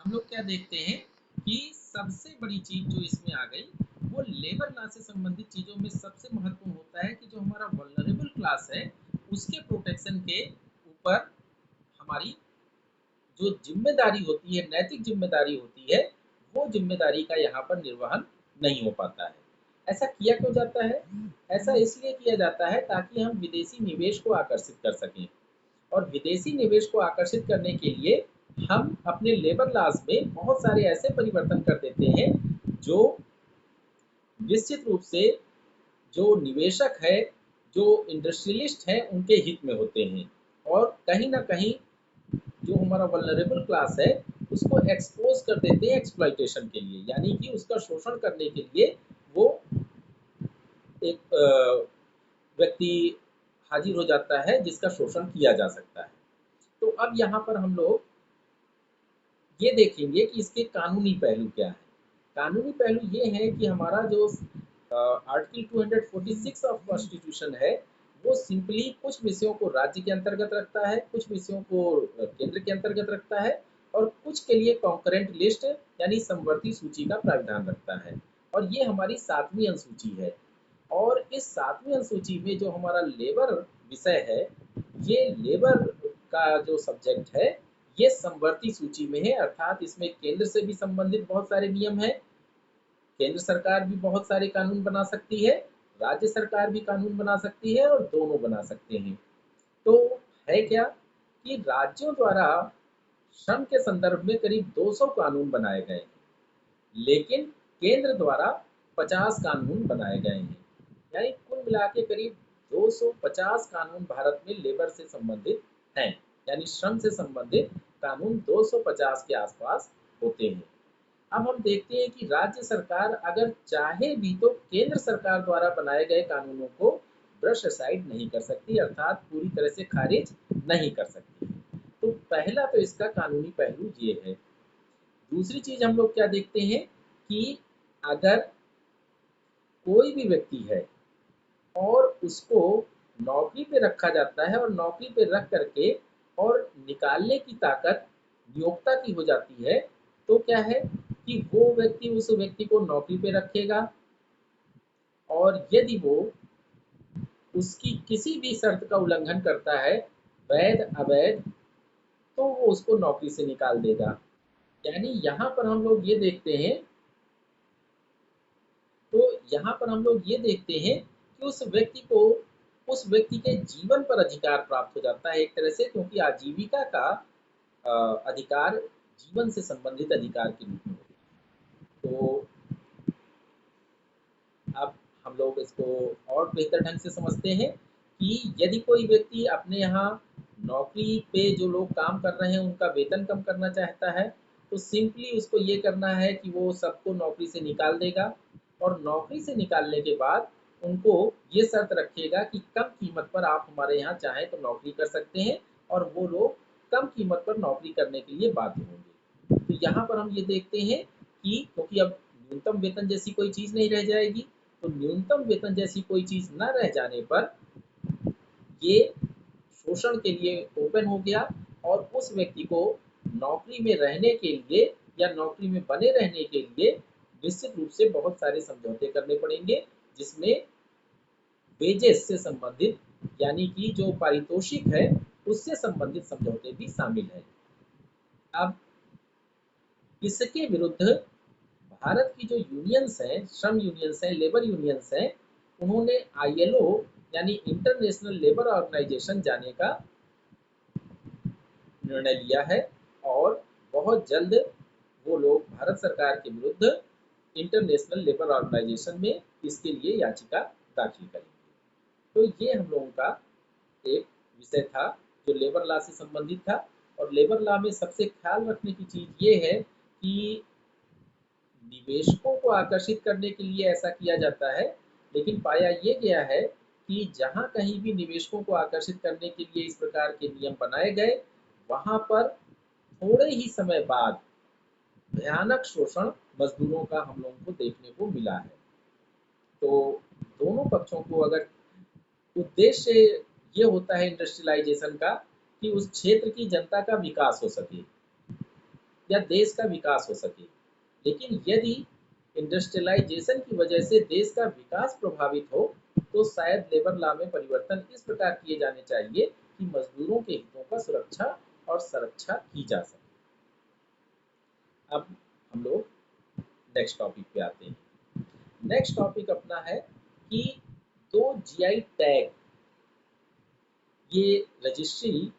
हम लोग क्या देखते हैं कि सबसे बड़ी चीज जो इसमें आ गई वो लेबर लॉ से संबंधित चीजों में सबसे महत्वपूर्ण होता है कि जो हमारा वल्नरेबल क्लास है उसके प्रोटेक्शन के ऊपर हमारी जो जिम्मेदारी होती है, नैतिक जिम्मेदारी होती है, वो जिम्मेदारी का यहाँ पर निर्वहन नहीं हो पाता है। ऐसा किया क्यों जाता है? ऐसा इसलिए किया जाता है ताकि हम विदेशी निवेश को आकर्षित कर सकें। और विदेशी निवेश को आकर्षित करने के लिए हम अपने लेबर लॉज में बहुत सारे ऐसे परिवर्तन कर देते हैं जो निश्चित रूप से जो निवेशक है, जो इंडस्ट्रियलिस्ट हैं, उनके हित में होते हैं। और कहीं ना कहीं जो हमारा वल्नरेबल क्लास है उसको एक्सपोज कर देते हैं एक्सप्लॉइटेशन के लिए, यानी कि उसका शोषण करने के लिए वो एक व्यक्ति हाजिर हो जाता है जिसका शोषण किया जा सकता है। तो अब यहाँ पर हम लोग ये देखेंगे कि इसके कानूनी पहलू क्या है। कानूनी पहलू ये है कि हमारा जो आर्टिकल 246 ऑफ कॉन्स्टिट्यूशन है वो सिंपली कुछ विषयों को राज्य के अंतर्गत रखता है, कुछ विषयों को केंद्र के अंतर्गत रखता है और कुछ के लिए कॉन्करेंट लिस्ट यानी समवर्ती सूची का प्राविधान रखता है। और ये हमारी 7वीं अनुसूची है। और इस 7वीं अनुसूची में जो हमारा लेबर विषय है, ये लेबर का जो सब्जेक्ट है ये समवर्ती सूची में है, अर्थात इसमें केंद्र से भी संबंधित बहुत सारे नियम हैं। केंद्र सरकार भी बहुत सारे कानून बना सकती है, राज्य सरकार भी कानून बना सकती है और दोनों बना सकते हैं। तो है क्या कि राज्यों द्वारा श्रम के संदर्भ में करीब 200 कानून बनाए गए हैं, लेकिन केंद्र द्वारा 50 कानून बनाए गए हैं। यानी कुल मिला के करीब 250 कानून भारत में लेबर से संबंधित हैं, यानी श्रम से संबंधित कानून 250 के आसपास होते हैं। अब हम देखते हैं कि राज्य सरकार अगर चाहे भी तो केंद्र सरकार द्वारा बनाए गए कानूनों को ब्रश असाइड नहीं कर सकती, अर्थात पूरी तरह से खारिज नहीं कर सकती। तो पहला तो इसका कानूनी पहलू ये है। दूसरी चीज हम लोग क्या देखते हैं कि अगर कोई भी व्यक्ति है और उसको नौकरी पे रखा जाता है और नौकरी पे रख करके और निकालने की ताकत नियोक्ता की हो जाती है, तो क्या है कि वो व्यक्ति उस व्यक्ति को नौकरी पे रखेगा और यदि वो उसकी किसी भी शर्त का उल्लंघन करता है, वैध अवैध, तो वो उसको नौकरी से निकाल देगा। यानी यहाँ पर हम लोग ये देखते हैं, तो यहाँ पर हम लोग ये देखते हैं कि उस व्यक्ति के जीवन पर अधिकार प्राप्त हो जाता है एक तरह से, क्योंकि आजीविका का अधिकार जीवन से संबंधित अधिकार के रूप में होता है। तो अब हम लोग इसको और बेहतर ढंग से समझते हैं कि यदि कोई व्यक्ति अपने यहाँ नौकरी पे जो लोग काम कर रहे हैं उनका वेतन कम करना चाहता है, तो सिंपली उसको ये करना है कि वो सबको नौकरी से निकाल देगा और नौकरी से निकालने के बाद उनको ये शर्त रखेगा कि कम कीमत पर आप हमारे यहाँ चाहें तो नौकरी कर सकते हैं, और वो लोग कम कीमत पर नौकरी करने के लिए बाध्य होंगे। तो यहाँ पर हम ये देखते हैं कि क्योंकि अब न्यूनतम वेतन जैसी कोई चीज़ नहीं रह जाएगी, तो न्यूनतम वेतन जैसी कोई चीज़ न रह जाने पर ये शोषण के लिए ओपन हो गया और उस व्यक्ति को नौकरी में रहने के लिए या नौकरी में बने रहने के लिए निश्चित रूप से बहुत सारे समझौते करने पड़ेंगे, जिसमें वेजेस से संबंधित यानी कि जो पारितोषिक है उससे संबंधित समझौते भी शामिल है। अब इसके विरुद्ध भारत की जो यूनियंस हैं, श्रम यूनियंस हैं, लेबर यूनियंस हैं, उन्होंने आईएलओ यानी इंटरनेशनल लेबर ऑर्गेनाइजेशन जाने का निर्णय लिया है और बहुत जल्द वो लोग भारत सरकार के विरुद्ध इंटरनेशनल लेबर ऑर्गेनाइजेशन में इसके लिए याचिका दाखिल करेंगे। तो ये हम लोगों का एक विषय था जो लेबर लॉ से संबंधित था। और लेबर लॉ में सबसे ख्याल रखने की चीज़ ये है कि निवेशकों को आकर्षित करने के लिए ऐसा किया जाता है, लेकिन पाया ये गया है कि जहाँ कहीं भी निवेशकों को आकर्षित करने के लिए इस प्रकार के नियम बनाए गए, वहाँ पर थोड़े ही समय बाद भयानक शोषण मजदूरों का हम लोगों को देखने को मिला है। तो दोनों पक्षों को अगर उद्देश्य ये होता है इंडस्ट्रियलाइजेशन का कि उस क्षेत्र की जनता का विकास हो सके, या देश का विकास हो सके। लेकिन यदि इंडस्ट्रियलाइजेशन की वजह से देश का विकास प्रभावित हो, तो शायद लेबर लॉ में परिवर्तन इस प्रकार किए जाने चाहिए कि मजदूरों के हितों का सुरक्षा और संरक्षा की जा सके। अब हम लोग नेक्स्ट टॉपिक पे आते हैं। नेक्स्ट टॉपिक अपना है कि दो जीआई टैग, ये रजिस्ट्री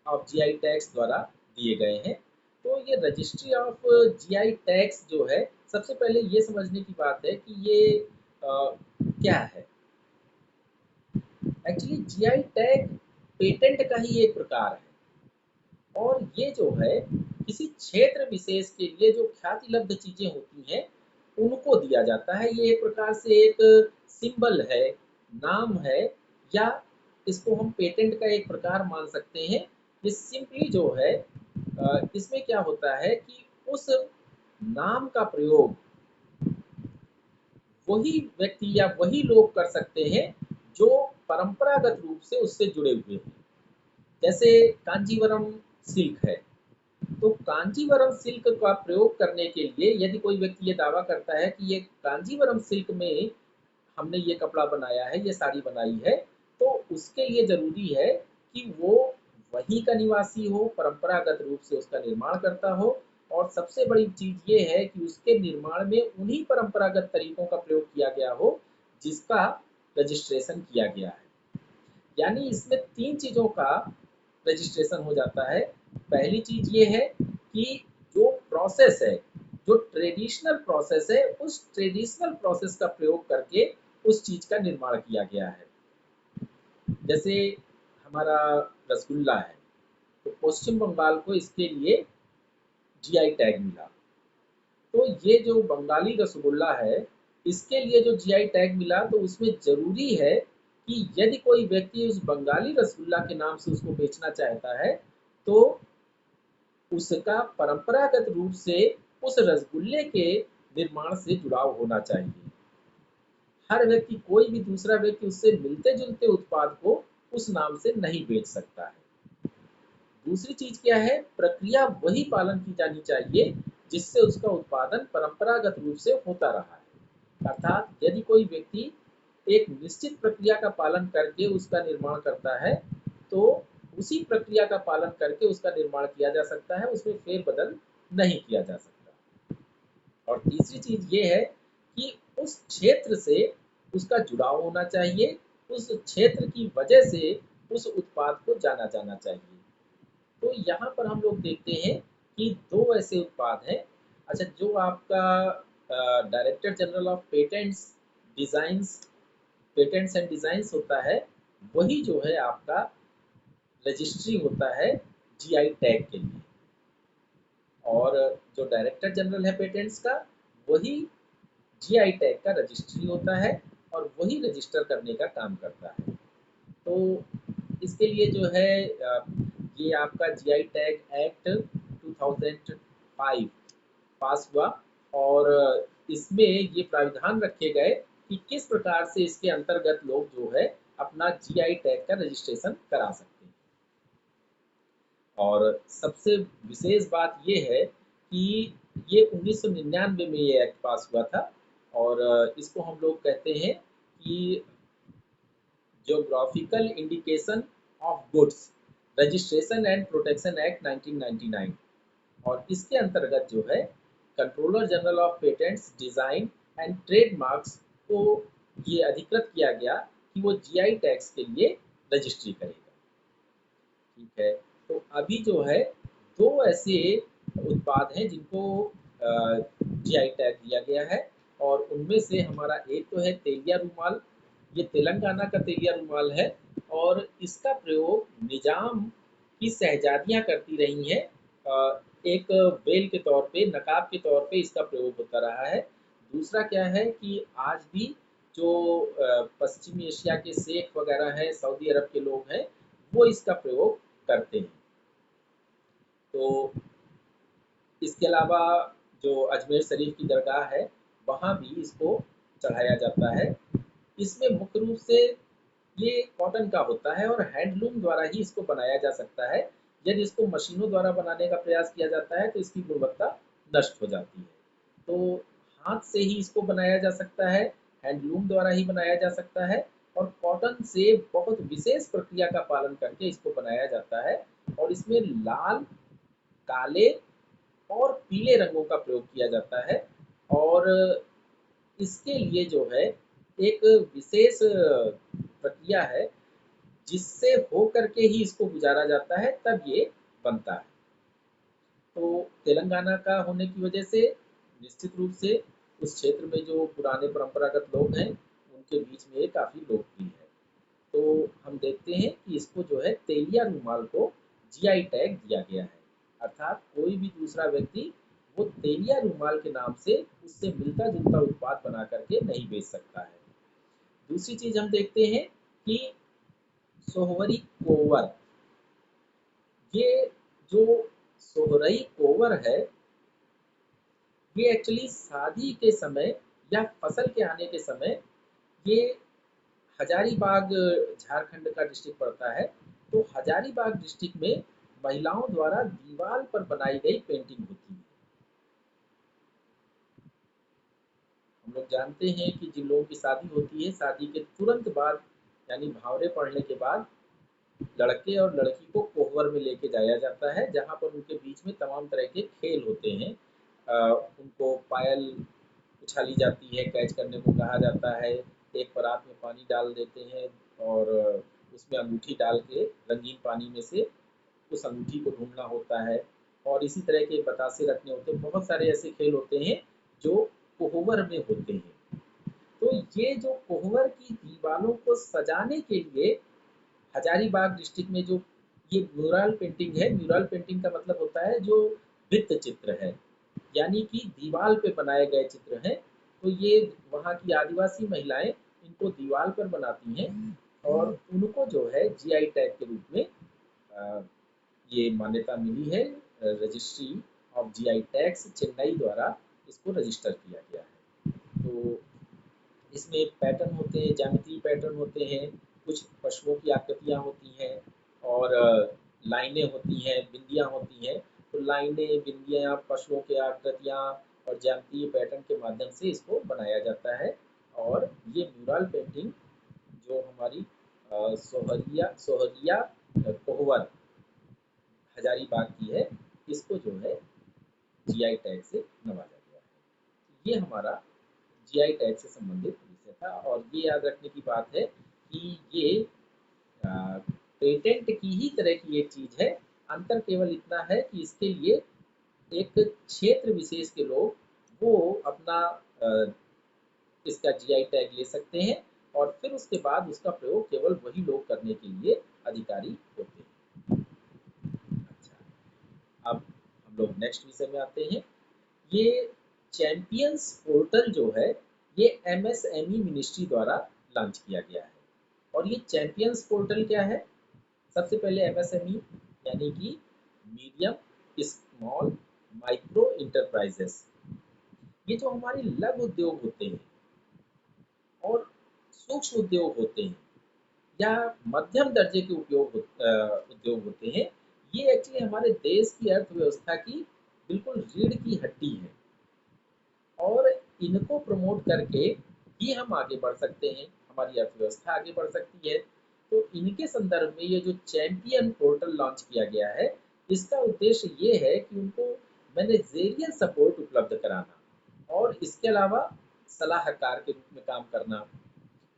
ऑफ जीआई टैग्स द्वारा दिए गए हैं। तो ये रजिस्ट्री ऑफ जीआई टैग्स जो है, सबसे पहले ये समझने की बात है कि ये क्या है। एक्चुअली जीआई टैग पेटेंट का ही एक प्रकार है, और ये जो है किसी क्षेत्र विशेष के लिए जो ख्याति लब्ध चीजें होती हैं उनको दिया जाता है। ये एक प्रकार से एक सिंबल है, नाम है, या इसको हम पेटेंट का एक प्रकार मान सकते हैं। ये सिंपली जो है इसमें क्या होता है कि उस नाम का प्रयोग वही व्यक्ति या वही लोग कर सकते हैं जो परंपरागत रूप से उससे जुड़े हुए हैं। जैसे कांजीवरम सिल्क है, तो कांजीवरम सिल्क का प्रयोग करने के लिए यदि कोई व्यक्ति ये दावा करता है कि ये कांजीवरम सिल्क में हमने ये कपड़ा बनाया है, ये साड़ी बनाई है, तो उसके लिए जरूरी है कि वो वहीं का निवासी हो, परंपरागत रूप से उसका निर्माण करता हो, और सबसे बड़ी चीज ये है कि उसके निर्माण में उन्हीं परंपरागत तरीकों का प्रयोग किया गया हो जिसका रजिस्ट्रेशन किया गया है। यानी इसमें तीन चीजों का रजिस्ट्रेशन हो जाता है। पहली चीज ये है कि जो प्रोसेस है, जो ट्रेडिशनल प्रोसेस है, उस ट्रेडिशनल प्रोसेस का प्रयोग करके उस चीज का निर्माण किया गया है। जैसे हमारा रसगुल्ला है, तो पश्चिम बंगाल को इसके लिए जीआई टैग मिला। तो ये जो बंगाली रसगुल्ला है, इसके लिए जो जीआई टैग मिला, तो उसमें जरूरी है कि यदि कोई व्यक्ति उस बंगाली रसगुल्ला के नाम से उसको बेचना चाहता है, तो उसका परंपरागत रूप से उस रसगुल्ले के निर्माण से जुड़ाव होना चाहिए। हर व्यक्ति, कोई भी दूसरा व्यक्ति उससे मिलते जुलते उत्पाद को उस नाम से नहीं बेच सकता है। दूसरी चीज क्या है, प्रक्रिया वही पालन की जानी चाहिए जिससे उसका उत्पादन परंपरागत रूप से होता रहा है। अर्थात यदि कोई व्यक्ति एक निश्चित प्रक्रिया का पालन करके उसका निर्माण करता है, तो उसी प्रक्रिया का पालन करके उसका निर्माण किया जा सकता है, उसमें फेरबदल नहीं किया जा सकता। और तीसरी चीज ये है कि उस क्षेत्र से उसका जुड़ाव होना चाहिए, उस क्षेत्र की वजह से उस उत्पाद को जाना जाना चाहिए। तो यहाँ पर हम लोग देखते हैं कि दो ऐसे उत्पाद हैं। अच्छा, जो आपका director general of patents and designs होता है, वही जो है आपका रजिस्ट्री होता है जीआई टैग के लिए। और जो डायरेक्टर जनरल है पेटेंट्स का, वही जीआई टैग का रजिस्ट्री होता है, और वही रजिस्टर करने का काम करता है। तो इसके लिए जो है ये आपका जीआई टैग एक्ट 2005 पास हुआ, और इसमें ये प्राविधान रखे गए कि किस प्रकार से इसके अंतर्गत लोग जो है अपना जीआई टैग का रजिस्ट्रेशन करा सकते हैं। और सबसे विशेष बात ये है कि ये 1999 में ये एक्ट पास हुआ था, और इसको हम लोग कहते हैं कि geographical indication of goods registration and protection act 1999। और इसके अंतर्गत जो है controller general of patents, design and trademarks को ये अधिकृत किया गया कि वो जीआई टैग्स के लिए रजिस्ट्री करेगा। ठीक है, तो अभी जो है दो ऐसे उत्पाद हैं जिनको जीआई टैग दिया गया है, और उनमें से हमारा एक तो है तेलिया रुमाल। ये तेलंगाना का तेलिया रुमाल है, और इसका प्रयोग निजाम की शहजादियाँ करती रही हैं। एक वेल के तौर पे, नकाब के तौर पे इसका प्रयोग होता रहा है। दूसरा क्या है कि आज भी जो पश्चिमी एशिया के शेख वगैरह हैं, सऊदी अरब के लोग हैं, वो इसका प्रयोग करते हैं। तो इसके अलावा जो अजमेर शरीफ की दरगाह है, वहाँ भी इसको चढ़ाया जाता है। इसमें मुख्य रूप से ये कॉटन का होता है, और हैंडलूम द्वारा ही इसको बनाया जा सकता है, यदि इसको मशीनों द्वारा बनाने का प्रयास किया जाता है तो इसकी गुणवत्ता नष्ट हो जाती है। तो हाथ से ही इसको बनाया जा सकता है, हैंडलूम द्वारा ही बनाया जा सकता है, और कॉटन से बहुत विशेष प्रक्रिया का पालन करके इसको बनाया जाता है, और इसमें लाल, काले और पीले रंगों का प्रयोग किया जाता है। और इसके लिए जो है एक विशेष प्रक्रिया है जिससे हो करके ही इसको गुजारा जाता है, तब ये बनता है। तो तेलंगाना का होने की वजह से निश्चित रूप से उस क्षेत्र में जो पुराने परंपरागत लोग हैं उनके बीच में ये काफ़ी लोकप्रिय है। तो हम देखते हैं कि इसको जो है तेलिया रूमाल को जीआई टैग दिया गया है, अर्थात कोई भी दूसरा व्यक्ति वो तेलिया रूमाल के नाम से उससे मिलता जुलता उत्पाद बना करके नहीं बेच सकता है। दूसरी चीज हम देखते हैं कि सोहवरी कोवर, ये जो सोहरई कोवर है ये एक्चुअली शादी के समय या फसल के आने के समय, ये हजारीबाग झारखंड का डिस्ट्रिक्ट पड़ता है। तो हजारीबाग डिस्ट्रिक्ट में महिलाओं द्वारा दीवार पर बनाई गई पेंटिंग होती है। हम लोग जानते हैं कि जिन लोगों की शादी होती है, शादी के तुरंत बाद यानी भावरे पड़ने के बाद लड़के और लड़की को कोहबर में लेके जाया जाता है, जहाँ पर उनके बीच में तमाम तरह के खेल होते हैं। उनको पायल उछाली जाती है, कैच करने को कहा जाता है, एक परात में पानी डाल देते हैं और उसमें अंगूठी डाल के रंगीन पानी में से उस अंगूठी को ढूंढना होता है, और इसी तरह के बतासे रखने होते हैं। बहुत सारे ऐसे खेल होते हैं जो कोहबर में होते हैं। तो ये जो कोहबर की दीवारों को सजाने के लिए हजारीबाग डिस्ट्रिक्ट में जो ये म्यूरल पेंटिंग है, म्यूरल पेंटिंग का मतलब होता है जो भित्त चित्र है, यानी कि दीवार पे बनाए गए चित्र हैं। तो ये वहाँ की आदिवासी महिलाएं इनको दीवार पर बनाती हैं, और उनको जो है जीआई टैग के रूप में अ, ये मान्यता मिली है। Registry of GI tags Chennai द्वारा इसको रजिस्टर किया गया है। तो इसमें पैटर्न होते हैं, ज्यामितीय पैटर्न होते हैं, कुछ पशुओं की आकृतियाँ होती हैं, और लाइनें होती हैं, बिंदियाँ होती हैं। तो लाइनें, बिंदियाँ, पशुओं की आकृतियाँ और ज्यामितीय पैटर्न के माध्यम से इसको बनाया जाता है। और ये म्यूरल पेंटिंग जो हमारी सोहरिया सोहरिया कोहवर हजारीबाग की है, इसको जो है जीआई टैग से नवाजा गया है। ये हमारा जीआई टैग से संबंधित विषय था, और ये याद रखने की बात है कि ये पेटेंट की ही तरह की एक चीज है। अंतर केवल इतना है कि इसके लिए एक क्षेत्र विशेष के लोग वो अपना इसका जीआई टैग ले सकते हैं, और फिर उसके बाद उसका प्रयोग केवल वही लोग करने के लिए अधिकारी होते हैं। अच्छा, अब हम लोग नेक्स्ट विषय में आते हैं। ये चैंपियंस पोर्टल जो है ये एमएसएमई मिनिस्ट्री द्वारा लॉन्च किया गया है। और ये चैंपियंस पोर्टल क्या है? सबसे पहले एमएसएमई यानी कि मीडियम स्मॉल माइक्रो इंटरप्राइजेस, ये जो हमारे लघु उद्योग होते हैं और सूक्ष्म उद्योग होते हैं या मध्यम दर्जे के उद्योग होते हैं, ये एक्चुअली हमारे देश की अर्थव्यवस्था की बिल्कुल रीढ़ की हड्डी है, और इनको प्रमोट करके ही हम आगे बढ़ सकते हैं, हमारी अर्थव्यवस्था आगे बढ़ सकती है। तो इनके संदर्भ में ये जो चैंपियन पोर्टल लॉन्च किया गया है, इसका उद्देश्य ये है कि उनको मैनेजेरियल सपोर्ट उपलब्ध कराना और इसके अलावा सलाहकार के रूप में काम करना।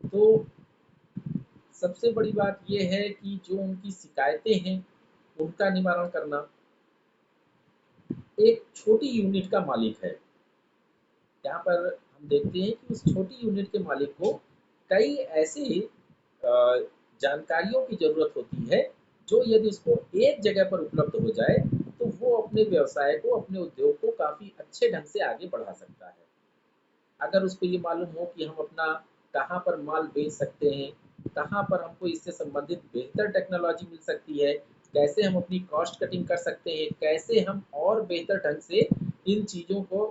तो सबसे बड़ी बात ये है कि जो उनकी शिकायतें हैं उनका निवारण करना। एक छोटी यूनिट का मालिक है, यहाँ पर हम देखते हैं कि उस छोटी यूनिट के मालिक को कई ऐसी जानकारियों की ज़रूरत होती है जो यदि उसको एक जगह पर उपलब्ध हो जाए तो वो अपने व्यवसाय को, अपने उद्योग को काफ़ी अच्छे ढंग से आगे बढ़ा सकता है। अगर उसको ये मालूम हो कि हम अपना कहाँ पर माल बेच सकते हैं, कहाँ पर हमको इससे संबंधित बेहतर टेक्नोलॉजी मिल सकती है, कैसे हम अपनी कॉस्ट कटिंग कर सकते हैं, कैसे हम और बेहतर ढंग से इन चीज़ों को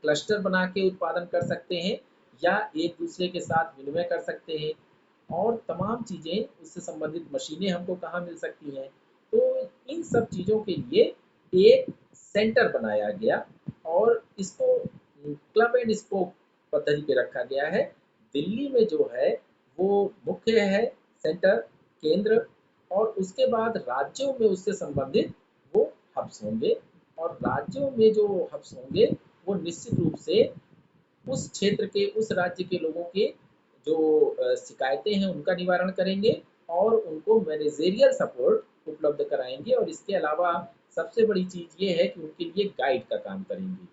क्लस्टर बना के उत्पादन कर सकते हैं या एक दूसरे के साथ विनिमय कर सकते हैं, और तमाम चीज़ें उससे संबंधित मशीनें हमको कहाँ मिल सकती हैं। तो इन सब चीज़ों के लिए एक सेंटर बनाया गया और इसको क्लब एंड स्पोक पद्धति पे रखा गया है। दिल्ली में जो है वो मुख्य है सेंटर, केंद्र, और उसके बाद राज्यों में उससे संबंधित वो हब्स होंगे, और राज्यों में जो हब्स होंगे वो निश्चित रूप से उस क्षेत्र के, उस राज्य के लोगों के जो शिकायतें हैं उनका निवारण करेंगे और उनको मैनेजेरियल सपोर्ट उपलब्ध कराएंगे, और इसके अलावा सबसे बड़ी चीज़ ये है कि उनके लिए गाइड का काम करेंगे।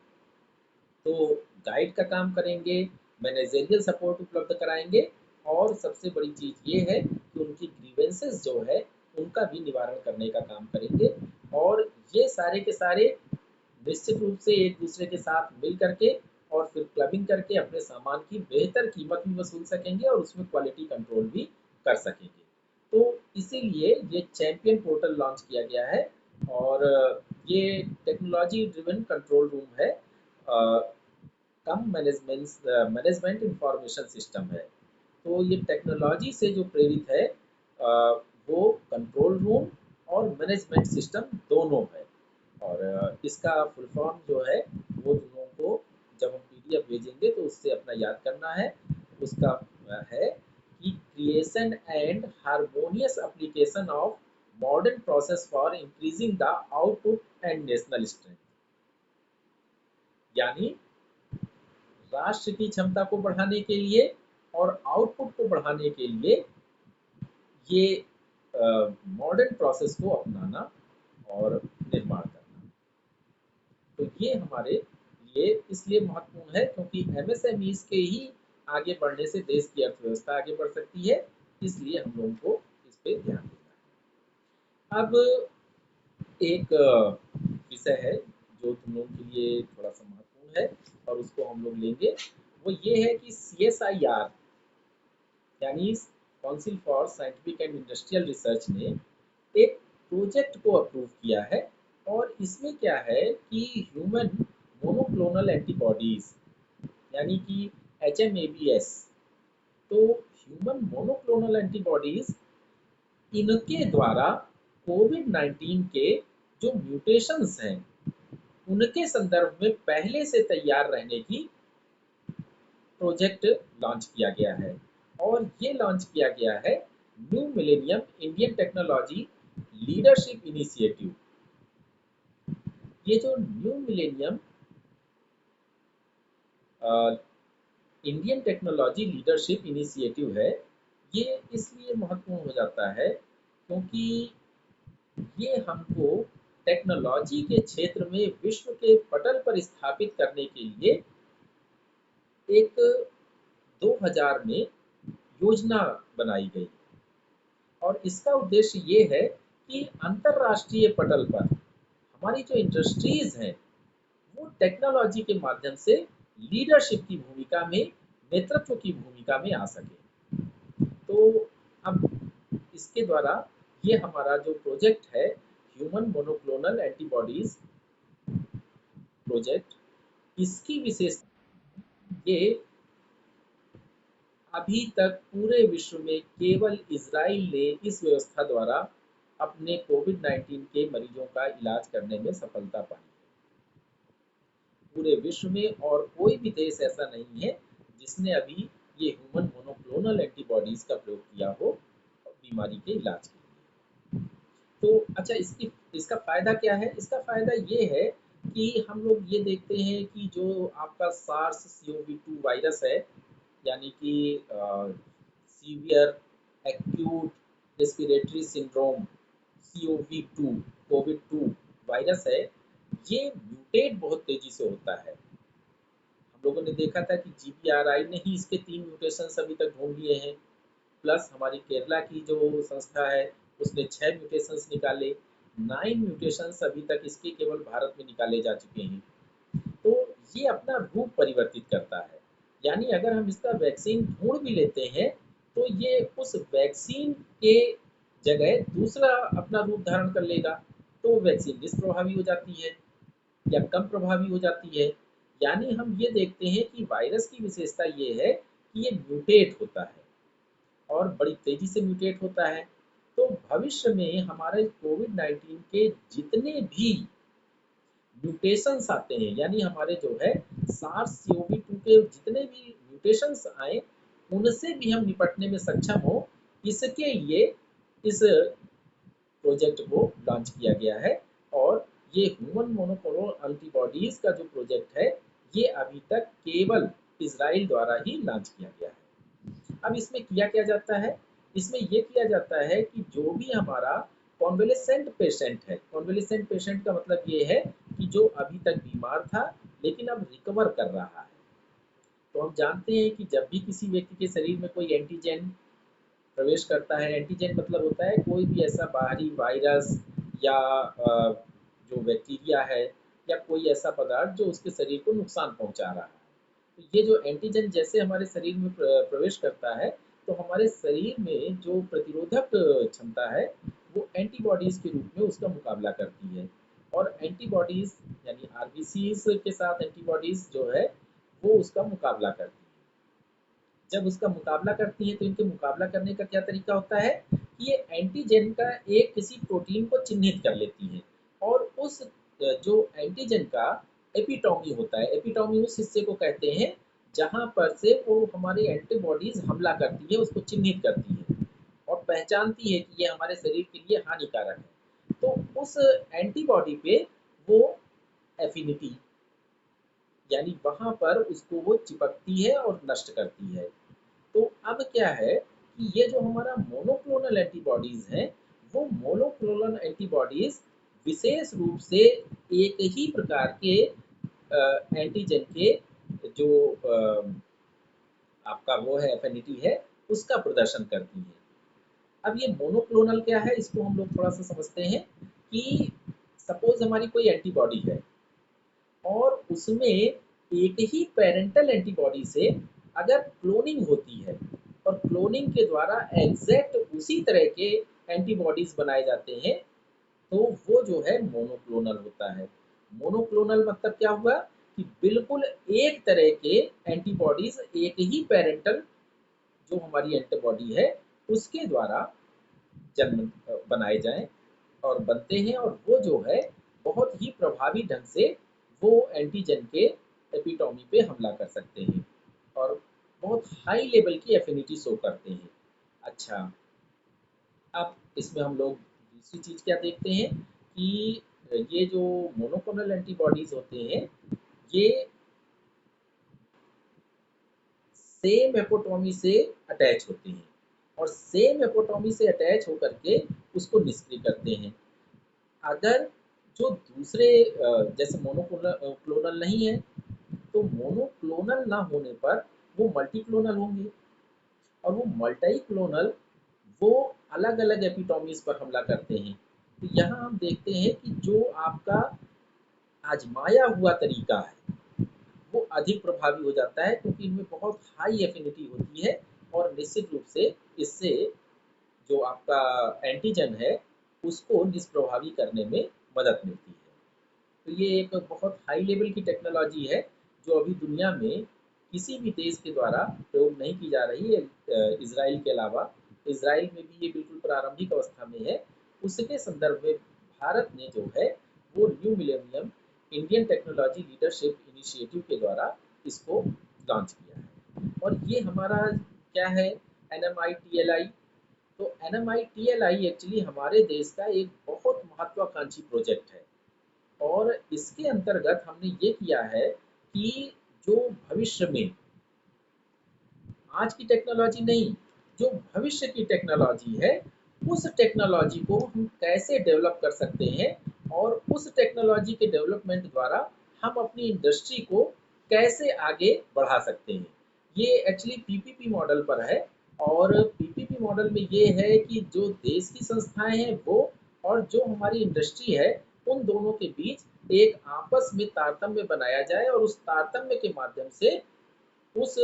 तो गाइड का काम करेंगे, मैनेजेरियल सपोर्ट उपलब्ध कराएंगे, और सबसे बड़ी चीज़ ये है कि उनकी ग्रीवेंसेस जो है उनका भी निवारण करने का काम करेंगे। और ये सारे के सारे निश्चित रूप से एक दूसरे के साथ मिल करके और फिर क्लबिंग करके अपने सामान की बेहतर कीमत भी वसूल सकेंगे और उसमें क्वालिटी कंट्रोल भी कर सकेंगे। तो इसीलिए ये चैंपियन पोर्टल लॉन्च किया गया है, और ये टेक्नोलॉजी ड्रिवन कंट्रोल रूम है, कम मैनेजमेंट इंफॉर्मेशन सिस्टम है। तो ये टेक्नोलॉजी से जो प्रेरित है, वो कंट्रोल रूम और मैनेजमेंट सिस्टम दोनों है। और इसका फुल फॉर्म जो है वो तुम लोगों को जब हम पीडीएफ भेजेंगे तो उससे अपना याद करना है। उसका है कि creation and harmonious application of modern process for increasing the output and national strength. यानी राष्ट्र की क्षमता को बढ़ाने के लिए और आउटपुट को बढ़ाने के लिए ये मॉडर्न प्रोसेस को अपनाना और निर्माण करना। तो ये हमारे लिए इसलिए महत्वपूर्ण है क्योंकि एमएसएमईज के ही आगे बढ़ने से देश की अर्थव्यवस्था आगे बढ़ सकती है, इसलिए हम लोगों को इस पे ध्यान देना है। अब एक विषय है जो तुम लोगों के लिए थोड़ा सा महत्वपूर्ण है और उसको हम लोग लेंगे, वो ये है कि CSIR यानी council for scientific and industrial research ने एक प्रोजेक्ट को अप्रूव किया है। और इसमें क्या है कि ह्यूमन मोनोक्लोनल एंटीबॉडीज यानी कि HMABS, तो ह्यूमन मोनोक्लोनल एंटीबॉडीज, इनके द्वारा कोविड-19 के जो म्यूटेशंस हैं उनके संदर्भ में पहले से तैयार रहने की प्रोजेक्ट लॉन्च किया गया है। और ये लॉन्च किया गया है new millennium Indian technology leadership initiative. ये जो new millennium Indian technology leadership initiative है, ये इसलिए महत्वपूर्ण हो जाता है क्योंकि ये हमको टेक्नोलॉजी के क्षेत्र में विश्व के पटल पर स्थापित करने के लिए एक 2000 में योजना बनाई गई। और इसका उद्देश्य ये है कि अंतर्राष्ट्रीय पटल पर हमारी जो इंडस्ट्रीज हैं वो टेक्नोलॉजी के माध्यम से लीडरशिप की भूमिका में, नेतृत्व की भूमिका में आ सके। तो अब इसके द्वारा ये हमारा जो प्रोजेक्ट है ह्यूमन मोनोक्लोनल एंटीबॉडीज प्रोजेक्ट, इसकी विशेषता ये अभी तक पूरे विश्व में केवल इजराइल ने इस व्यवस्था द्वारा अपने कोविड-19 के मरीजों का इलाज करने में सफलता पाई है। पूरे विश्व में और कोई भी देश ऐसा नहीं है जिसने अभी ये ह्यूमन मोनोक्लोनल एंटीबॉडीज का प्रयोग किया हो बीमारी के इलाज के लिए। तो अच्छा, इसका फायदा क्या है? इसका फायदा ये है कि हम लोग ये देखते हैं कि जो आपका सार्स CoV-2 वायरस है, यानी कि severe acute respiratory syndrome CoV-2 Covid 2 virus है, ये म्यूटेट बहुत तेजी से होता है। हम लोगों ने देखा था कि GPRI ने ही इसके 3 म्यूटेशंस अभी तक ढूंढ लिए हैं, प्लस हमारी केरला की जो संस्था है उसने 6 म्यूटेशंस निकाले, 9 म्यूटेशंस अभी तक इसके केवल भारत में निकाले जा चुके हैं। तो ये अपना रूप परिवर्तित करता है, यानी अगर हम इसका वैक्सीन ढूंढ भी लेते हैं तो ये उस वैक्सीन के जगह दूसरा अपना रूप धारण कर लेगा, तो वैक्सीन निष्प्रभावी हो जाती है या कम प्रभावी हो जाती है। यानी हम ये देखते हैं कि वायरस की विशेषता ये है कि ये म्यूटेट होता है और बड़ी तेजी से म्यूटेट होता है। तो भविष्य में हमारे कोविड-19 के जितने भी म्यूटेशंस आते हैं, यानी हमारे जो है सार्स सीओवी 2 के जितने भी म्यूटेशंस आए, उनसे भी हम निपटने में सक्षम हो, इसके लिए इस प्रोजेक्ट को लॉन्च किया गया है। और ये ह्यूमन मोनोक्लोनल एंटीबॉडीज का जो प्रोजेक्ट है, ये अभी तक केवल इजराइल द्वारा ही लॉन्च किया गया है। अब इसमें किया क्या जाता है? इसमें ये किया जाता है कि जो भी हमारा कॉन्वेलेसेंट पेशेंट है, कॉन्वेलेसेंट पेशेंट का मतलब ये है कि जो अभी तक बीमार था लेकिन अब रिकवर कर रहा है। तो हम जानते हैं कि जब भी किसी व्यक्ति के शरीर में कोई एंटीजन प्रवेश करता है, एंटीजन मतलब होता है कोई भी ऐसा बाहरी वायरस या जो बैक्टीरिया है या कोई ऐसा पदार्थ जो उसके शरीर को नुकसान पहुंचा रहा है। तो ये जो एंटीजन जैसे हमारे शरीर में प्रवेश करता है, तो हमारे शरीर में जो प्रतिरोधक क्षमता है, वो एंटीबॉडीज के रूप में उसका मुकाबला करती है। और एंटीबॉडीज यानी आरबीसीज के साथ एंटीबॉडीज जो है वो उसका मुकाबला करती है। जब उसका मुकाबला करती हैं तो इनके मुकाबला करने का क्या तरीका होता है कि ये एंटीजन का एक किसी प्रोटीन को चिन्हित कर लेती हैं और उस जो एंटीजन का एपिटोमी होता है, एपिटोमी उस हिस्से को कहते हैं जहां पर से वो हमारी एंटीबॉडीज हमला करती है, उसको चिन्हित करती है और पहचानती है कि ये हमारे शरीर के लिए हानिकारक है। तो उस एंटीबॉडी पे वो एफिनिटी यानी वहां पर उसको वो चिपकती है और नष्ट करती है। तो अब क्या है कि ये जो हमारा मोनोक्लोनल एंटीबॉडीज हैं, वो मोनोक्लोनल एंटीबॉडीज विशेष रूप से एक ही प्रकार के एंटीजन के जो आपका वो है एफिनिटी है, उसका प्रदर्शन करती है। अब ये मोनोक्लोनल क्या है, इसको हम लोग थोड़ा सा समझते हैं कि सपोज हमारी कोई एंटीबॉडी है और उसमें एक ही पेरेंटल एंटीबॉडी से अगर क्लोनिंग होती है और क्लोनिंग के द्वारा एग्जैक्ट उसी तरह के एंटीबॉडीज बनाए जाते हैं, तो वो जो है मोनोक्लोनल होता है। मोनोक्लोनल मतलब क्या हुआ कि बिल्कुल एक तरह के एंटीबॉडीज एक ही पेरेंटल जो हमारी एंटीबॉडी है उसके द्वारा जन्म बनाए जाएं और बनते हैं, और वो जो है बहुत ही प्रभावी ढंग से वो एंटीजन के एपिटोमी पे हमला कर सकते हैं और बहुत हाई लेवल की एफिनिटी शो करते हैं। अच्छा, अब इसमें हम लोग दूसरी चीज़ क्या देखते हैं कि ये जो मोनोक्लोनल एंटीबॉडीज होते हैं, ये सेम एपोटोमी से अटैच होते हैं और सेम एपोटोमी से अटैच होकर के उसको निष्क्रिय करते हैं। अगर जो दूसरे जैसे मोनोक्लोनल क्लोनल नहीं है, तो मोनोक्लोनल ना होने पर वो मल्टीक्लोनल होंगे और वो मल्टी क्लोनल वो अलग अलग एपिटोमीज पर हमला करते हैं। तो यहाँ हम देखते हैं कि जो आपका आजमाया हुआ तरीका है वो अधिक प्रभावी हो जाता है, क्योंकि इनमें बहुत हाई एफिनिटी होती है और निश्चित रूप से इससे जो आपका एंटीजन है उसको निष्प्रभावी करने में मदद मिलती है। तो ये एक बहुत हाई लेवल की टेक्नोलॉजी है जो अभी दुनिया में किसी भी देश के द्वारा प्रयोग नहीं की जा रही है, इसराइल के अलावा। इसराइल में भी ये बिल्कुल प्रारंभिक अवस्था में है। उसके संदर्भ में भारत ने जो है वो new millennium Indian technology leadership initiative के द्वारा इसको लॉन्च किया है। और ये हमारा क्या है, NMITLI। तो NMITLI एक्चुअली हमारे देश का एक बहुत महत्वाकांक्षी प्रोजेक्ट है और इसके अंतर्गत हमने ये किया है कि जो भविष्य में आज की टेक्नोलॉजी नहीं, जो भविष्य की टेक्नोलॉजी है, उस टेक्नोलॉजी को हम कैसे डेवलप कर सकते हैं और उस टेक्नोलॉजी के डेवलपमेंट द्वारा हम अपनी इंडस्ट्री को कैसे आगे बढ़ा सकते हैं। ये एक्चुअली पीपीपी मॉडल पर है और पीपीपी मॉडल में ये है कि जो देश की संस्थाएं हैं वो और जो हमारी इंडस्ट्री है, उन दोनों के बीच एक आपस में तारतम्य बनाया जाए और उस तारतम्य के माध्यम से उस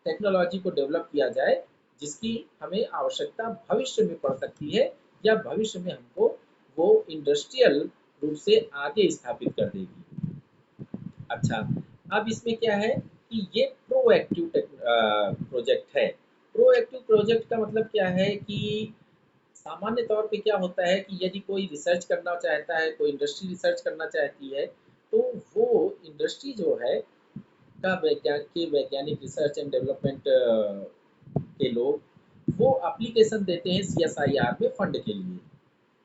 टेक्नोलॉजी को डेवलप किया जाए जिसकी हमें आवश्यकता भविष्य में पड़ सकती है या भविष्य में हमको वो इंडस्ट्रियल रूप से आगे स्थापित कर देगी। अच्छा, अब इसमें क्या है कि ये प्रोएक्टिव प्रोजेक्ट है। प्रोएक्टिव प्रोजेक्ट का मतलब क्या है कि सामान्य तौर पे क्या होता है कि यदि कोई रिसर्च करना चाहता है, कोई इंडस्ट्री रिसर्च करना चाहती है, तो वो इंडस्ट्री जो है का वैज्ञानिक रिसर्च एंड डेवलपमेंट के लोग वो एप्लीकेशन देते हैं सीएसआईआर में फंड के लिए।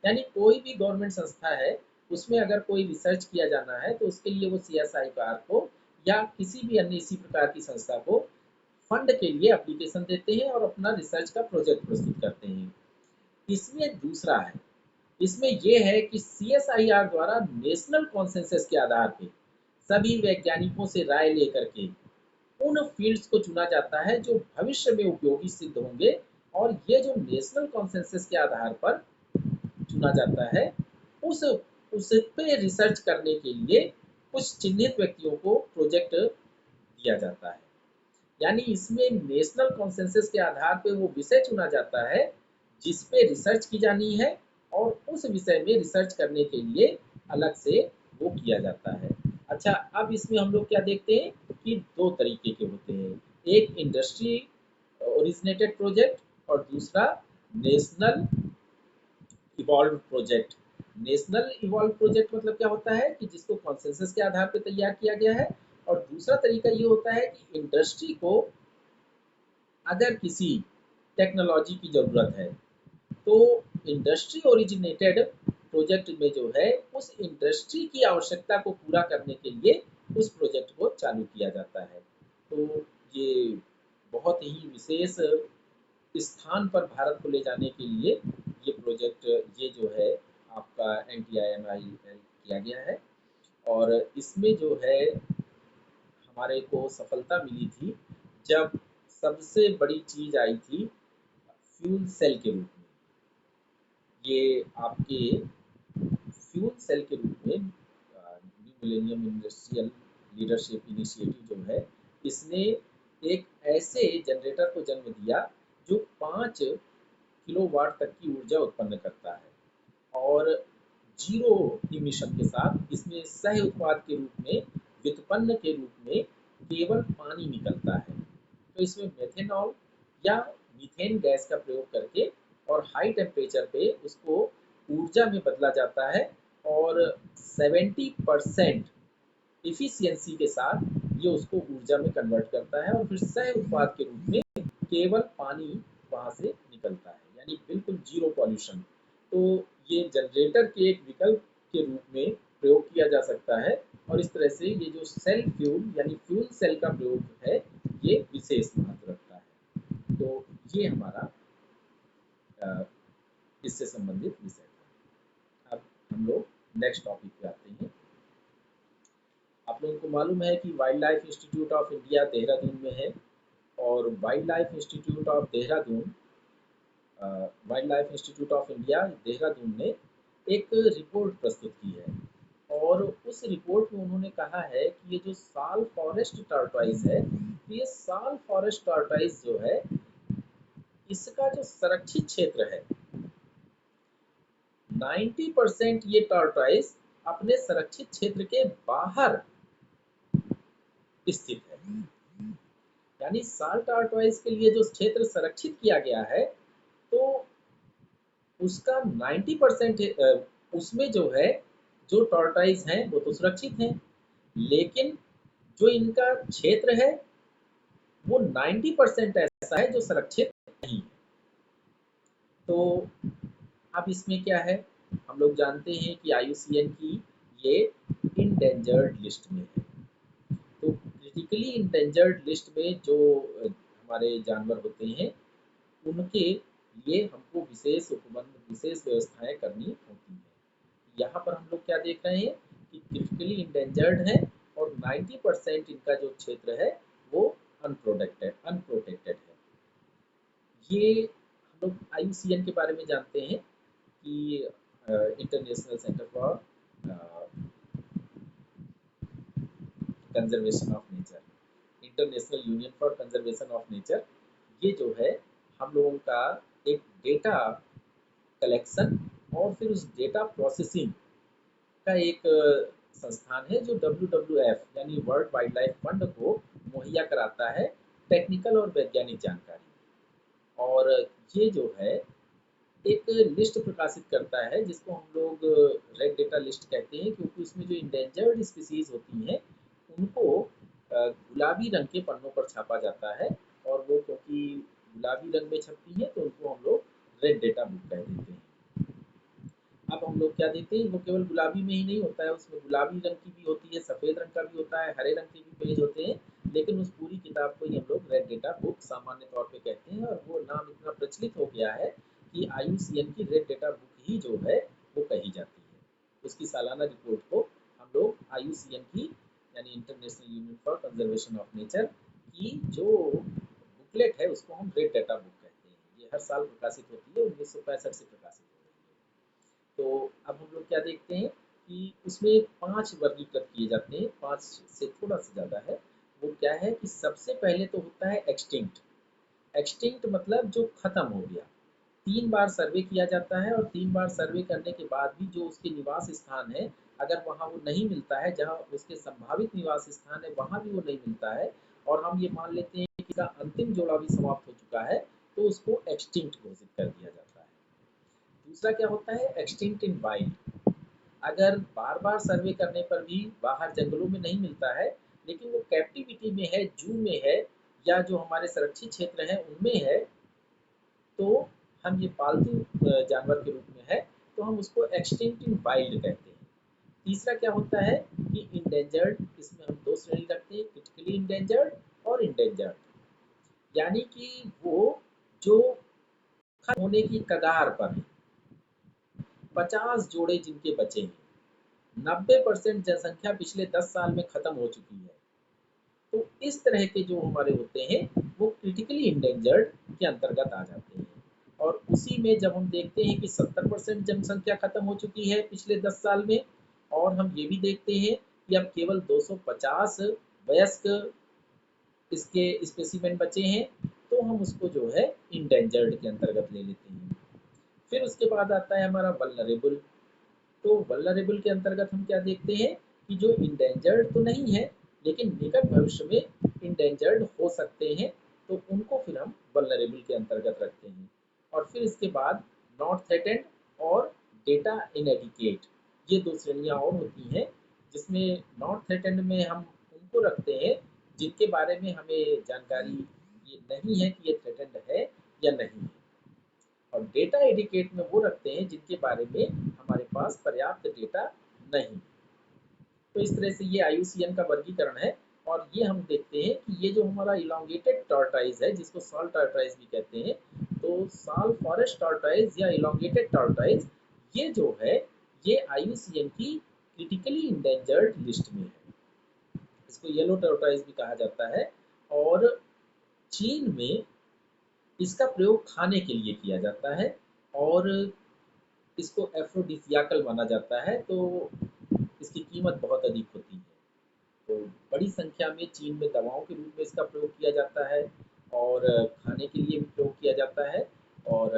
यानी कोई भी गवर्नमेंट संस्था है, उसमें अगर कोई रिसर्च किया जाना है तो उसके लिए वो सीएसआईआर को या किसी भी अन्य इसी प्रकार की संस्था को फंड के लिए एप्लीकेशन देते हैं और अपना रिसर्च का प्रोजेक्ट प्रस्तुत करते हैं। इसमें दूसरा है, इसमें ये है कि सीएसआईआर द्वारा नेशनल कॉन्सेंसस के आधार पे सभी वैज्ञानिकों से राय लेकर के उन फील्ड्स को चुना जाता है जो भविष्य में उपयोगी सिद्ध होंगे। और ये जो नेशनल कॉन्सेंसस के आधार पर चुना जाता है, उस उस पे रिसर्च करने के लिए कुछ चिन्हित व्यक्तियों को प्रोजेक्ट दिया जाता है। यानी इसमें नेशनल कॉन्सेंसस के आधार पे वो विषय चुना जाता है जिस पे रिसर्च की जानी है, और उस विषय में रिसर्च करने के लिए अलग से वो किया जाता है। अच्छा, अब इसमें हम लोग क्या देखते हैं कि दो तरीके के होते हैं, एक इंडस्ट्री ओरिजिनेटेड प्रोजेक्ट और दूसरा national evolve project. National evolve project मतलब क्या होता है कि जिसको कॉन्सेंसस के आधार पर तैयार किया गया है, और दूसरा तरीका ये होता है कि इंडस्ट्री को अगर किसी टेक्नोलॉजी की ज़रूरत है तो इंडस्ट्री ओरिजिनेटेड प्रोजेक्ट में जो है उस इंडस्ट्री की आवश्यकता को पूरा करने के लिए उस प्रोजेक्ट को चालू किया जाता है। तो ये बहुत ही विशेष स्थान पर भारत को ले जाने के लिए ये प्रोजेक्ट, ये जो है आपका NTIMI किया गया है। और इसमें जो है हमारे को सफलता मिली थी जब सबसे बड़ी चीज़ आई थी फ्यूल सेल के रूप में। ये आपके फ्यूल सेल के रूप में new millennium industrial leadership initiative जो है, इसने एक ऐसे जनरेटर को जन्म दिया जो 5 किलोवाट तक की ऊर्जा उत्पन्न करता है और जीरो इमिशन के साथ इसमें सह उत्पाद के रूप में, व्युत्पन्न के रूप में केवल पानी निकलता है। तो इसमें मेथेनॉल या मीथेन गैस का प्रयोग करके और हाई टेम्परेचर पे उसको ऊर्जा में बदला जाता है, और 70% इफिशियंसी के साथ ये उसको ऊर्जा में कन्वर्ट करता है, और फिर सह उत्पाद के रूप में केवल पानी वहाँ से निकलता है, यानी बिल्कुल जीरो पॉल्यूशन। तो ये जनरेटर के एक विकल्प के रूप में प्रयोग किया जा सकता है, और इस तरह से ये जो सेल फ्यूल यानी फ्यूल सेल का प्रयोग है, ये विशेष महत्व रखता है। तो ये हमारा अ, इससे संबंधित विषय था। अब हम लोग नेक्स्ट टॉपिक पे आते हैं। आप लोगों को मालूम है कि wild life institute of India Dehradun में है, और wild life institute of Dehradun wild life institute of India Dehradun ने एक रिपोर्ट प्रस्तुत की है, और उस रिपोर्ट में उन्होंने कहा है कि ये जो साल फॉरेस्ट टॉर्टॉइस है, ये साल फॉरेस्ट टॉर्टॉइस जो है, इसका जो संरक्षित क्षेत्र है 90% ये टॉर्टॉइस अपने संरक्षित क्षेत्र के बाहर स्थित है। यानी साल टॉर्टॉइस के लिए जो क्षेत्र संरक्षित किया गया है, तो उसका 90% उसमें जो है, जो टॉर्टॉइस हैं वो तो सुरक्षित हैं, लेकिन जो इनका क्षेत्र है वो 90% ऐसा है जो सुरक्षित नहीं है। तो अब इसमें क्या है, हम लोग जानते हैं कि IUCN की ये इंडेंजर्ड लिस्ट में है। तो क्रिटिकली इंडेंजर्ड लिस्ट में जो हमारे जानवर होते हैं, उनके लिए हमको विशेष उपबंध, विशेष व्यवस्थाएं करनी होती हैं। यहाँ पर हम लोग क्या देख रहे हैं कि क्रिटिकली इंडेंजर्ड है, और 90% इनका जो क्षेत्र है वो अनप्रोटेक्टेड है। ये हम लोग IUCN के बारे में जानते हैं कि international centre for conservation of nature, international union for conservation of nature, ये जो है हम लोगों का एक डेटा कलेक्शन और फिर उस डेटा प्रोसेसिंग का एक संस्थान है जो WWF यानी वर्ल्ड वाइल्ड लाइफ फंड को मुहैया कराता है टेक्निकल और वैज्ञानिक जानकारी। और ये जो है एक लिस्ट प्रकाशित करता है जिसको हम लोग रेड डेटा लिस्ट कहते हैं, क्योंकि उसमें जो इंडेंजर्ड स्पीसीज होती हैं उनको गुलाबी रंग के पन्नों पर छापा जाता है, और वो क्योंकि गुलाबी रंग में छपती है तो उनको हम लोग रेड डेटा बुक कह देते हैं। अब हम लोग क्या देते हैं, वो केवल गुलाबी में ही नहीं होता है, उसमें गुलाबी रंग की भी होती है, सफ़ेद रंग का भी होता है, हरे रंग के भी पेज होते हैं, लेकिन उस पूरी किताब को ही हम लोग रेड डेटा बुक सामान्य तौर पे कहते हैं, और वो नाम इतना प्रचलित हो गया है कि IUCN की रेड डेटा बुक ही जो है वो कही जाती है। उसकी सालाना रिपोर्ट को हम लोग IUCN की, यानी international union for conservation of nature की जो बुकलेट है उसको हम रेड डेटा बुक कहते हैं। ये हर साल प्रकाशित होती है, 1965 से प्रकाशित हो रही है। तो अब हम लोग क्या देखते हैं कि उसमें 5 वर्गीकृत किए जाते हैं, 5 से थोड़ा सा ज़्यादा है। वो क्या है कि सबसे पहले तो होता है एक्सटिंक्ट। एक्सटिंक्ट मतलब जो खत्म हो गया। 3 बार सर्वे किया जाता है, और 3 बार सर्वे करने के बाद भी जो उसके निवास स्थान है, अगर वहाँ वो नहीं मिलता है, जहाँ उसके संभावित निवास स्थान है वहाँ भी वो नहीं मिलता है, और हम ये मान लेते हैं कि इसका अंतिम जोड़ा भी समाप्त हो चुका है, तो उसको एक्सटिंक्ट घोषित कर दिया जाता है। दूसरा क्या होता है, एक्सटिंक्ट इन वाइल्ड। अगर बार बार सर्वे करने पर भी बाहर जंगलों में नहीं मिलता है, लेकिन वो कैप्टिविटी में है, जू में है, या जो हमारे संरक्षित क्षेत्र हैं उनमें है, तो हम ये पालतू जानवर के रूप में है, तो हम उसको एक्सटिंक्ट इन वाइल्ड कहते हैं। तीसरा क्या होता है कि इंडेंजर्ड, इसमें हम 2 श्रेणी रखते हैं, क्रिटिकली इंडेंजर्ड और इंडेंजर्ड। यानी कि वो जो खत्म होने की कगार पर है, 50 जोड़े जिनके बचे हैं, 90% जनसंख्या पिछले 10 साल में खत्म हो चुकी है, तो इस तरह के जो हमारे होते हैं वो क्रिटिकली इंडेंजर्ड के अंतर्गत आ जाते हैं। और उसी में जब हम देखते हैं कि 70% जनसंख्या खत्म हो चुकी है पिछले 10 साल में, और हम ये भी देखते हैं कि अब केवल 250 वयस्क इसके स्पेसिमेन बचे हैं, तो हम उसको जो है इंडेंजर्ड के अंतर्गत ले लेते हैं। फिर उसके बाद आता है हमारा वल्नरेबल। तो वल्नरेबल के अंतर्गत हम क्या देखते हैं कि जो इंडेंजर्ड तो नहीं है, लेकिन निकट भविष्य में इंडेंजर्ड हो सकते हैं, तो उनको फिर हम वल्नरेबल के अंतर्गत रखते हैं। और फिर इसके बाद नॉट थ्रेटेंड और डेटा इनएडिकेट, ये 2 श्रेणियां और होती हैं, जिसमें नॉट थ्रेटेंड में हम उनको रखते हैं जिनके बारे में हमें जानकारी ये नहीं है कि ये थ्रेटेंड है या नहीं है, और डेटा एडिकेट में वो रखते हैं जिनके बारे में हमारे पास पर्याप्त डेटा नहीं। तो इस तरह से ये IUCN का वर्गीकरण है। और ये हम देखते हैं कि ये जो हमारा इलोंगेटेड टॉर्टोइज है, जिसको सॉल टॉर्टोइज भी कहते हैं, तो सॉल फॉरेस्ट टॉर्टोइज या इलोंगेटेड टॉर्टोइज, ये जो है ये IUCN की क्रिटिकली इंडेंजर्ड लिस्ट में है। इसको येलो टॉर्टोइज भी कहा जाता है, और चीन में इसका प्रयोग खाने के लिए किया जाता है, और इसको एफ्रोडिसियाकल माना जाता है, तो इसकी कीमत बहुत अधिक होती है। तो बड़ी संख्या में चीन में दवाओं के रूप में इसका प्रयोग किया जाता है, और खाने के लिए भी प्रयोग किया जाता है। और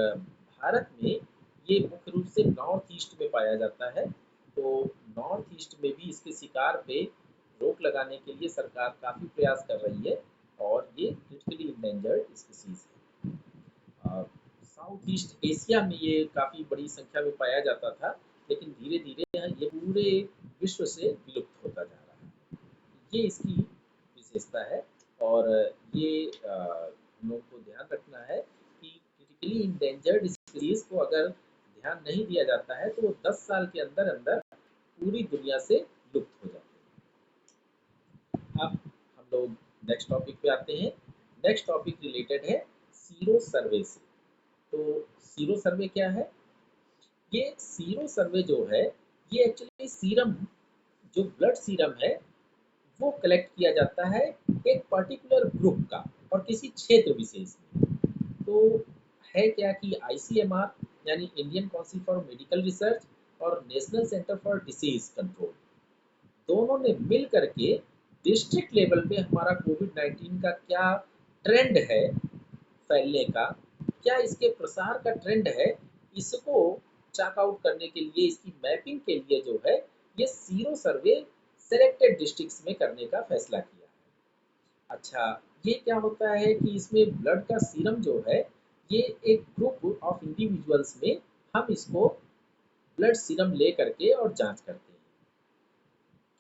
भारत में ये मुख्य रूप से नॉर्थ ईस्ट में पाया जाता है। तो नॉर्थ ईस्ट में भी इसके शिकार पे रोक लगाने के लिए सरकार काफ़ी प्रयास कर रही है, और ये क्रिटिकली इंडेंजर्ड स्पीसीज है। साउथ ईस्ट एशिया में ये काफ़ी बड़ी संख्या में पाया जाता था, लेकिन धीरे धीरे ये पूरे विश्व से विलुप्त होता जा रहा है। ये इसकी विशेषता है। और ये हम लोग को ध्यान रखना है कि क्रिटिकली इंडेंजर्ड स्पीसीज को अगर ध्यान नहीं दिया जाता है तो वो 10 साल के अंदर अंदर पूरी दुनिया से लुप्त हो जाते हैं। अब हम लोग नेक्स्ट टॉपिक पे आते हैं। नेक्स्ट टॉपिक रिलेटेड है सीरो सर्वे से। तो सीरो सर्वे क्या है? ये सीरो सर्वे जो है, ये एक्चुअली सीरम, जो ब्लड सीरम है, वो कलेक्ट किया जाता है एक पर्टिकुलर ग्रुप का और किसी क्षेत्र विशेष में। तो है क्या कि ICMR, यानी Indian council for medical research, और national centre for disease control, दोनों ने मिल करके डिस्ट्रिक्ट लेवल पे हमारा कोविड-19 का क्या ट्रेंड है फैलने का, क्या इसके प्रसार का ट्रेंड है, इसको चाक आउट करने के लिए, इसकी मैपिंग के लिए जो है ये सीरो सर्वे सेलेक्टेड डिस्ट्रिक्ट्स में करने का फैसला किया है। अच्छा, ये क्या होता है कि इसमें ब्लड का सीरम जो है ये एक ग्रुप ऑफ इंडिविजुअल्स में हम इसको ब्लड सीरम ले करके और जांच करते हैं।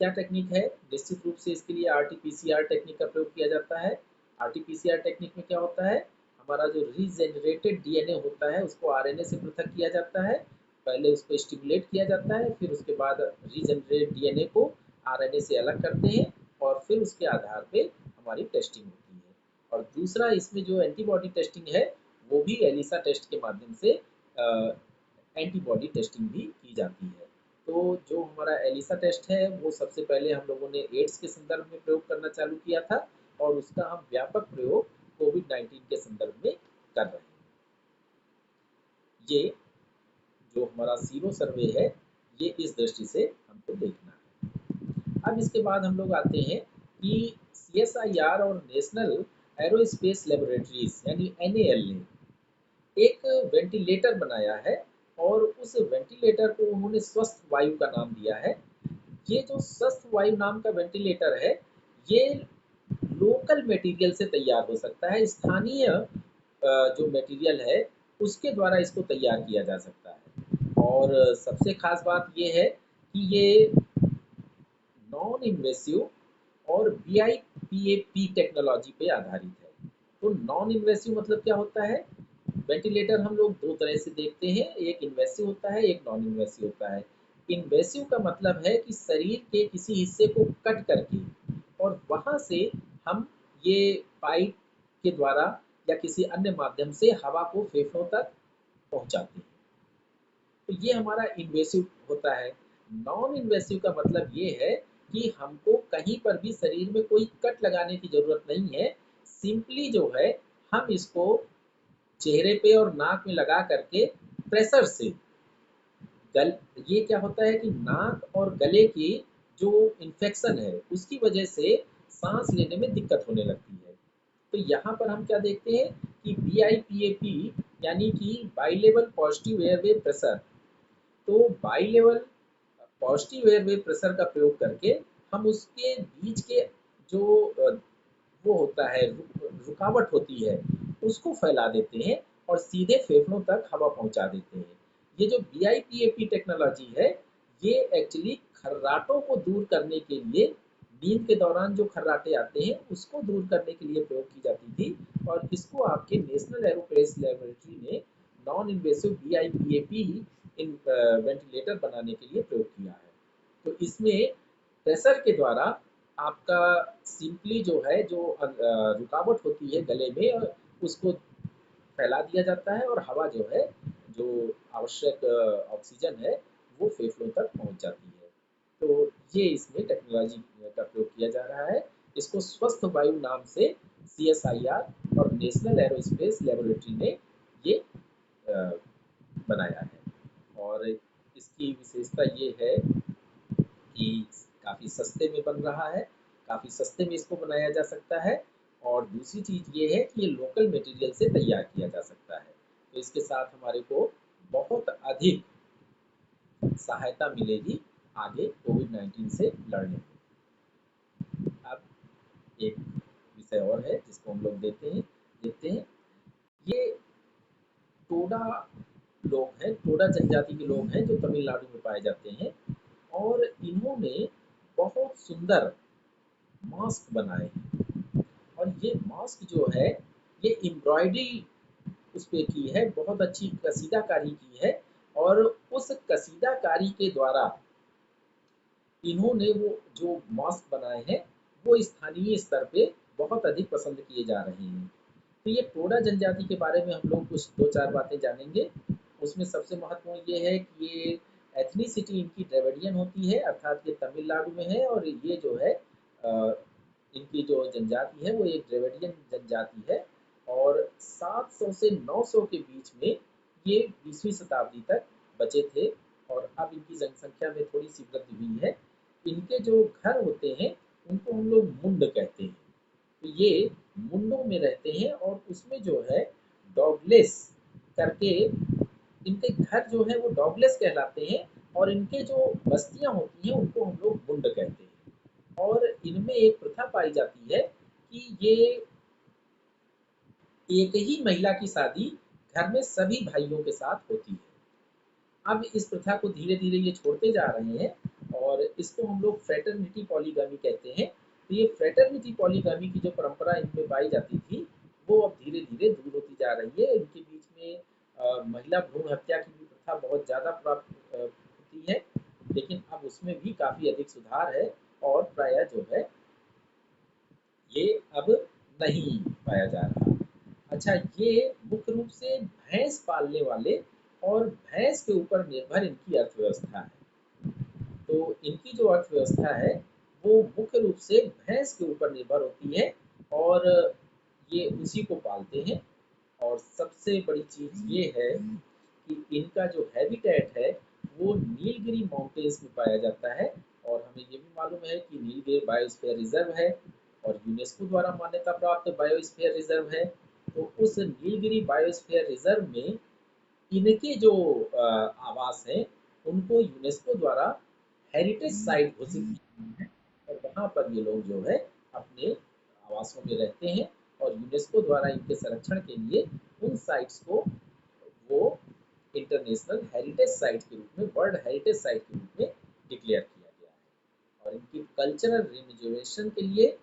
क्या टेक्निक है? निश्चित रूप से इसके लिए आरटी-पीसीआर टेक्निक का प्रयोग किया जाता है। आरटी-पीसीआर टेक्निक में क्या होता है, हमारा जो रीजेनरेटेड डीएनए होता है उसको आरएनए से पृथक किया जाता है। पहले उसको स्टिमुलेट किया जाता है, फिर उसके बाद रीजेनरेट डीएनए को आरएनए से अलग करते हैं और फिर उसके आधार पे हमारी टेस्टिंग होती है। और दूसरा इसमें जो एंटीबॉडी टेस्टिंग है वो भी एलिसा टेस्ट के माध्यम से एंटीबॉडी टेस्टिंग भी की जाती है। तो जो हमारा एलिसा टेस्ट है वो सबसे पहले हम लोगों ने एड्स के संदर्भ में प्रयोग करना चालू किया था और उसका हम व्यापक प्रयोग कोविड-19 के संदर्भ में कर रहे हैं। ये जो हमारा सीरो सर्वे है, ये इस दृष्टि से हमको देखना है। अब इसके बाद हम लोग आते हैं कि सीएसआईआर और नेशनल एरोस्पेस लेबोरेटरीज यानी एनएएल ने एक वेंटिलेटर बनाया है और उस वेंटिलेटर को उन्होंने स्वस्थ वायु का नाम दिया है। ये जो स्वस्थ वायु नाम का वेंटिलेटर है, ये लोकल मटेरियल से तैयार हो सकता है। स्थानीय जो मटेरियल है उसके द्वारा इसको तैयार किया जा सकता है। और सबसे खास बात ये है कि ये नॉन इन्वेसिव और बीआईपीएपी टेक्नोलॉजी पे आधारित है। तो नॉन इन्वेसिव मतलब क्या होता है? वेंटिलेटर हम लोग दो तरह से देखते हैं, एक इन्वेसिव होता है, एक नॉन इन्वेसिव होता है। इन्वेसिव का मतलब है कि शरीर के किसी हिस्से को कट करके और वहां से हम ये पाइप के द्वारा या किसी अन्य माध्यम से हवा को फेफड़ों तक पहुंचाते हैं। तो ये हमारा इन्वेसिव होता है। नॉन इन्वेसिव का मतलब ये है कि हमको कहीं पर भी शरीर में कोई कट लगाने की जरूरत नहीं है। सिंपली जो है हम इसको चेहरे पे और नाक में लगा करके प्रेशर से गल ये क्या होता है कि नाक और गले की जो इन्फेक्शन है उसकी वजह से सांस लेने में दिक्कत होने लगती है। तो यहाँ पर हम क्या देखते हैं कि BiPAP यानी कि bi level positive airway pressure. तो bi level positive airway pressure का प्रयोग करके हम उसके बीच के जो वो होता है रुकावट होती है उसको फैला देते हैं और सीधे फेफड़ों तक हवा पहुंचा देते हैं। ये जो BiPAP टेक्नोलॉजी है ये एक्चुअली खर्राटों को दूर करने के लिए नींद के दौरान जो खर्राटे आते हैं उसको दूर करने के लिए प्रयोग की जाती थी और इसको आपके नेशनल एरोस्पेस लेबोरेटरी ने नॉन इन्वेसिव BiPAP इन वेंटिलेटर बनाने के लिए प्रयोग किया है। तो इसमें प्रेशर के द्वारा आपका सिंपली जो है जो रुकावट होती है गले में उसको फैला दिया जाता है और हवा जो है जो आवश्यक ऑक्सीजन है वो फेफड़ों तक पहुंच जाती है। तो ये इसमें टेक्नोलॉजी का प्रयोग किया जा रहा है। इसको स्वस्थ वायु नाम से CSIR और नेशनल एरोस्पेस लेबोरेटरी ने ये अ, बनाया है। और इसकी विशेषता ये है कि काफ़ी सस्ते में बन रहा है, काफ़ी सस्ते में इसको बनाया जा सकता है और दूसरी चीज़ ये है कि ये लोकल मटेरियल से तैयार किया जा सकता है। तो इसके साथ हमारे को बहुत अधिक सहायता मिलेगी आगे कोविड-19 से लड़ने में। अब एक विषय और है जिसको हम लोग देखते हैं। ये टोडा लोग हैं, टोडा जनजाति के लोग हैं जो तमिलनाडु में पाए जाते हैं और इन्होंने बहुत सुंदर मास्क बनाए हैं और ये मास्क जो है ये एम्ब्रॉयडरी उस पे की है, बहुत अच्छी कसीदाकारी की है और उस कसीदाकारी के द्वारा इन्होंने वो जो मास्क बनाए हैं वो स्थानीय स्तर पे बहुत अधिक पसंद किए जा रहे हैं। तो ये टोडा जनजाति के बारे में हम लोग कुछ दो चार बातें जानेंगे। उसमें सबसे महत्वपूर्ण ये है कि ये एथनिसिटी इनकी द्रविडियन होती है अर्थात ये तमिलनाडु में है और ये जो है इनकी जो जनजाति है वो एक द्रविडियन जनजाति है और 700 से 900 के बीच में ये 20वीं शताब्दी तक बचे थे और अब इनकी जनसंख्या में थोड़ी सी वृद्धि हुई है। इनके जो घर होते हैं उनको हम लोग मुंड कहते हैं। तो ये मुंडों में रहते हैं और उसमें जो है डॉगलेस करके इनके घर जो है वो डॉगलेस कहलाते हैं और इनके जो बस्तियां होती हैं उनको हम लोग मुंड कहते हैं। और इनमें एक प्रथा पाई जाती है कि ये एक ही महिला की शादी घर में सभी भाइयों के साथ होती है। अब इस प्रथा को धीरे धीरे ये छोड़ते जा रहे हैं और इसको हम लोग फ्रेटर्निटी पॉलीगामी कहते हैं। तो ये फ्रेटर्निटी पॉलीगामी की जो परंपरा इनमें पाई जाती थी वो अब धीरे धीरे दूर होती जा रही है। इनके बीच में महिला भ्रूण हत्या की भी प्रथा बहुत ज़्यादा प्राप्त होती है, लेकिन अब उसमें भी काफ़ी अधिक सुधार है और प्रायः जो है ये अब नहीं पाया जा रहा। अच्छा, ये मुख्य रूप से भैंस पालने वाले और भैंस के ऊपर निर्भर इनकी अर्थव्यवस्था है। तो इनकी जो अर्थव्यवस्था है वो मुख्य रूप से भैंस के ऊपर निर्भर होती है और ये उसी को पालते हैं। और सबसे बड़ी चीज़ ये है कि इनका जो हैबिटेट है वो नीलगिरी माउंटेन्स में पाया जाता है। और हमें ये भी मालूम है कि नीलगिरी बायोस्फीयर रिजर्व है और यूनेस्को द्वारा मान्यता प्राप्त बायोस्फीयर रिजर्व है। तो उस नीलगिरी बायोस्फीयर रिजर्व में इनके जो आवास हैं उनको यूनेस्को द्वारा हेरिटेज साइट घोषित किया गया है और वहाँ पर ये लोग जो है अपने आवासों में रहते हैं और यूनेस्को द्वारा इनके संरक्षण के लिए उन साइट्स को वो इंटरनेशनल हेरिटेज साइट के रूप में, वर्ल्ड हेरिटेज साइट के रूप में डिक्लेयर किया गया है। और इनकी कल्चरल रिजर्वेशन के लिए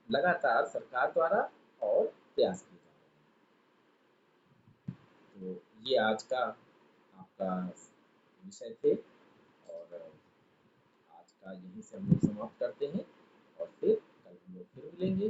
लगातार सरकार द्वारा और प्रयास किए जा रहे हैं। तो ये आज का आपका विषय थे और आज का यहीं से हम लोग समाप्त करते हैं और फिर कल हम लोग फिर मिलेंगे।